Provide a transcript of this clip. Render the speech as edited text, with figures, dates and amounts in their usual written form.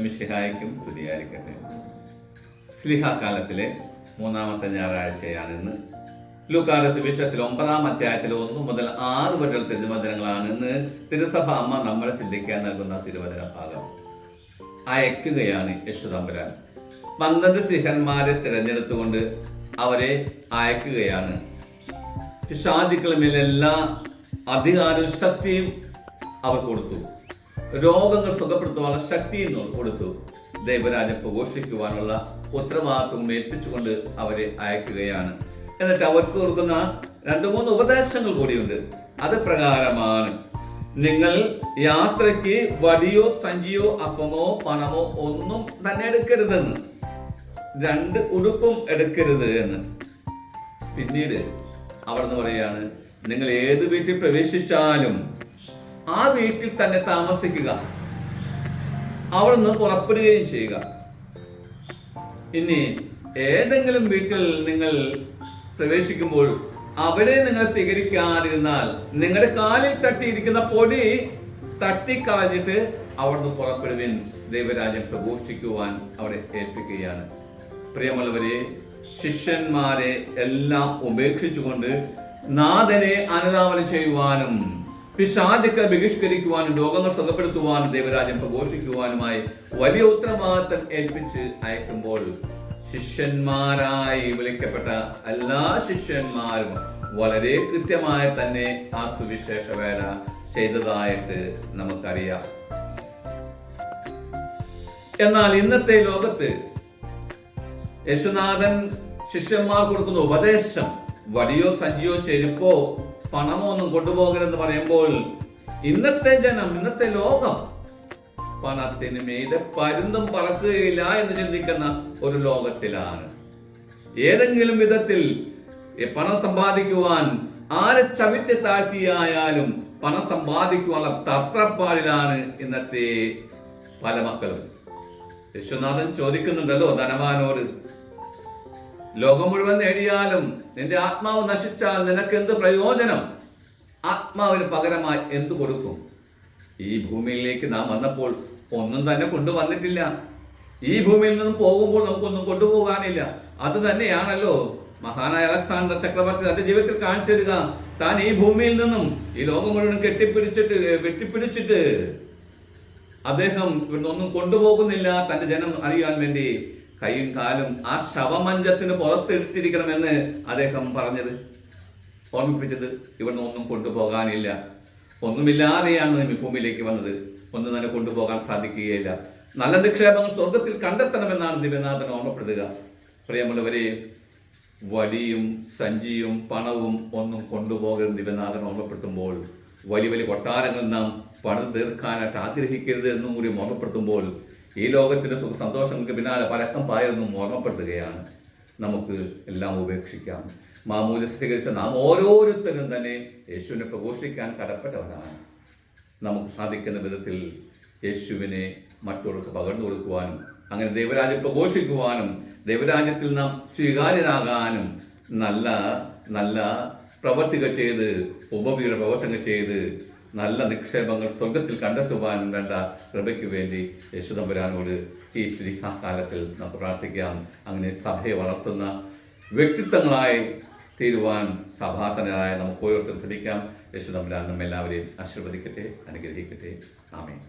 മിശിഹായ്ക്കും സ്തുതിയായിരിക്കട്ടെ. സ്ലിഹാകാലത്തിലെ 3-ാമത്തെ ഞായറാഴ്ചയാണിന്ന്. ലൂക്കായുടെ സുവിശേഷത്തിൽ 9-ാം അധ്യായത്തിൽ 1 മുതൽ 6 വരെയുള്ള തിരുവചനങ്ങളാണ് ഇന്ന് തിരുസഭ അമ്മ നമ്മളെ ചിന്തിക്കാൻ നൽകുന്ന തിരുവചന ഭാഗം. അയക്കുകയാണ് യേശുതമ്പുരാൻ. 12 സിംഹന്മാരെ തിരഞ്ഞെടുത്തുകൊണ്ട് അവരെ അയക്കുകയാണ്. പിശാചുക്കളുടെ മേൽ എല്ലാ അധികാരവും ശക്തിയും അവർ കൊടുത്തു. രോഗങ്ങൾ സുഖപ്പെടുത്തുവാനുള്ള ശക്തിയും കൊടുത്തു. ദൈവരാജ്യം പ്രഘോഷിക്കുവാനുള്ള ഉത്തരവാദിത്വം ഏൽപ്പിച്ചുകൊണ്ട് അവരെ അയക്കുകയാണ്. എന്നിട്ട് അവർക്ക് കൊടുക്കുന്ന 2-3 ഉപദേശങ്ങൾ കൂടിയുണ്ട്. അത് പ്രകാരമാണ്: നിങ്ങൾ യാത്രയ്ക്ക് വടിയോ സഞ്ചിയോ അപ്പമോ പണമോ ഒന്നും തന്നെ എടുക്കരുതെന്ന്, 2 ഉടുപ്പും എടുക്കരുത് എന്ന്. പിന്നീട് അവിടുന്ന് പറയാണ്, നിങ്ങൾ ഏത് വീട്ടിൽ പ്രവേശിച്ചാലും ആ വീട്ടിൽ തന്നെ താമസിക്കുക, അവിടുന്ന് പുറപ്പെടുകയും ചെയ്യുക. ഇനി ഏതെങ്കിലും വീട്ടിൽ നിങ്ങൾ പ്രവേശിക്കുമ്പോൾ അവിടെ നിങ്ങൾ സ്വീകരിക്കാതിരുന്നാൽ നിങ്ങളുടെ കാലിൽ തട്ടിയിരിക്കുന്ന പൊടി തട്ടിക്കളഞ്ഞിട്ട് അവിടുന്ന് പുറപ്പെടുവിൻ, ദൈവരാജ്യം പ്രഘോഷിക്കുവാൻ അവിടെ ഏൽപ്പിക്കുകയാണ്. പ്രിയമുള്ളവരെ, ശിഷ്യന്മാരെ എല്ലാം ഉപേക്ഷിച്ചുകൊണ്ട് നാഥനെ അനുധാവനം ചെയ്യുവാനും പിശാചുക്കളെ ബഹിഷ്കരിക്കുവാനും രോഗങ്ങൾ സുഖപ്പെടുത്തുവാനും ദൈവരാജ്യം പ്രഘോഷിക്കുവാനുമായി വലിയ ഉത്തരവാദിത്തം ഏൽപ്പിച്ച് അയക്കുമ്പോൾ ശിഷ്യന്മാരായി വിളിക്കപ്പെട്ട എല്ലാ ശിഷ്യന്മാരും വളരെ കൃത്യമായി തന്നെ ആ സുവിശേഷ വേല ചെയ്തതായിട്ട് നമുക്കറിയാം. എന്നാൽ ഇന്നത്തെ ലോകത്ത് യേശുനാഥൻ ശിഷ്യന്മാർ കൊടുക്കുന്ന ഉപദേശം, വടിയോ സഞ്ചിയോ ചെരുപ്പോ പണമോ ഒന്നും കൊണ്ടുപോകരുതെന്ന് പറയുമ്പോൾ ഇന്നത്തെ ജനം, ഇന്നത്തെ ലോകം പണത്തിന് മീതെ പരുന്തും പറക്കുകയില്ല എന്ന് ചിന്തിക്കുന്ന ഒരു ലോകത്തിലാണ്. ഏതെങ്കിലും വിധത്തിൽ പണം സമ്പാദിക്കുവാൻ ആരെ ചവിട്ടി താഴ്ത്തിയായാലും പണം സമ്പാദിക്കുവാനുള്ള തത്രപ്പാടിലാണ് ഇന്നത്തെ പല മക്കളും. യേശുനാഥൻ ചോദിക്കുന്നുണ്ടല്ലോ ധനവാനോട്, ലോകം മുഴുവൻ നേടിയാലും നിന്റെ ആത്മാവ് നശിച്ചാൽ നിനക്ക് എന്ത് പ്രയോജനം? ആത്മാവിന് പകരമായി എന്തു കൊടുക്കും? ഈ ഭൂമിയിലേക്ക് നാം വന്നപ്പോൾ ഒന്നും തന്നെ കൊണ്ടുവന്നിട്ടില്ല. ഈ ഭൂമിയിൽ നിന്നും പോകുമ്പോൾ നമുക്കൊന്നും കൊണ്ടുപോകാനില്ല. അത് തന്നെയാണല്ലോ മഹാനായ അലക്സാണ്ടർ ചക്രവർത്തി തന്റെ ജീവിതത്തിൽ കാണിച്ചു തരിക. താൻ ഈ ഭൂമിയിൽ നിന്നും ഈ ലോകം മുഴുവൻ വെട്ടിപ്പിടിച്ചിട്ട് അദ്ദേഹം ഇവിടുന്ന് ഒന്നും കൊണ്ടുപോകുന്നില്ല. തന്റെ ജനം അറിയാൻ വേണ്ടി കൈയും കാലും ആ ശവമഞ്ചത്തിന് പുറത്തെടുത്തിരിക്കണമെന്ന് അദ്ദേഹം ഓർമ്മിപ്പിച്ചത്. ഇവിടുന്ന് ഒന്നും കൊണ്ടുപോകാനില്ല, ഒന്നുമില്ലാതെയാണ് ഈ ഭൂമിയിലേക്ക് വന്നത്. ഒന്നും തന്നെ കൊണ്ടുപോകാൻ സാധിക്കുകയില്ല. നല്ല നിക്ഷേപങ്ങൾ സ്വർഗത്തിൽ കണ്ടെത്തണമെന്നാണ് ദിവ്യനാഥൻ ഓർമ്മപ്പെടുക. പ്രിയമുള്ളവരെ, വടിയും സഞ്ചിയും പണവും ഒന്നും കൊണ്ടുപോകരുത് ദിവ്യനാഥൻ ഓർമ്മപ്പെടുത്തുമ്പോൾ, വലിയ വലിയ കൊട്ടാരങ്ങൾ നാം പണം തീർക്കാനായിട്ട് ആഗ്രഹിക്കരുത് എന്നും കൂടി ഓർമ്മപ്പെടുത്തുമ്പോൾ, ഈ ലോകത്തിന്റെ സുഖ സന്തോഷങ്ങൾക്ക് പിന്നാലെ പരക്കം പായെന്നും ഓർമ്മപ്പെടുത്തുകയാണ്. നമുക്ക് എല്ലാം ഉപേക്ഷിക്കാം. മാമോദിസ സ്വീകരിച്ച നാം ഓരോരുത്തരും തന്നെ യേശുവിനെ പ്രഘോഷിക്കാൻ കടപ്പെട്ടവരാണ്. നമുക്ക് സാധിക്കുന്ന വിധത്തിൽ യേശുവിനെ മറ്റുള്ളവർക്ക് പകർന്നു കൊടുക്കുവാനും അങ്ങനെ ദൈവരാജ്യം പ്രഘോഷിക്കുവാനും ദൈവരാജ്യത്തിൽ നാം സ്വീകാര്യരാകാനും നല്ല നല്ല പ്രവർത്തികൾ ചെയ്ത്, ഉപവിയുടെ പ്രവർത്തനങ്ങൾ ചെയ്ത് നല്ല നിക്ഷേപങ്ങൾ സ്വർഗത്തിൽ കണ്ടെത്തുവാനും വേണ്ട കൃപയ്ക്ക് വേണ്ടി യേശുതമ്പുരാനോട് ഈ ശ്രീകാലത്തിൽ നമുക്ക് പ്രാർത്ഥിക്കാം. അങ്ങനെ സഭയെ വളർത്തുന്ന വ്യക്തിത്വങ്ങളായി തീരുവാൻ സഭാതനായ നമുക്ക് ഓരോരുത്തരും ശ്രമിക്കാം. യേശുതമ്പുരാൻ നമ്മെല്ലാവരെയും ആശീർവദിക്കട്ടെ, അനുഗ്രഹിക്കട്ടെ. ആമേൻ.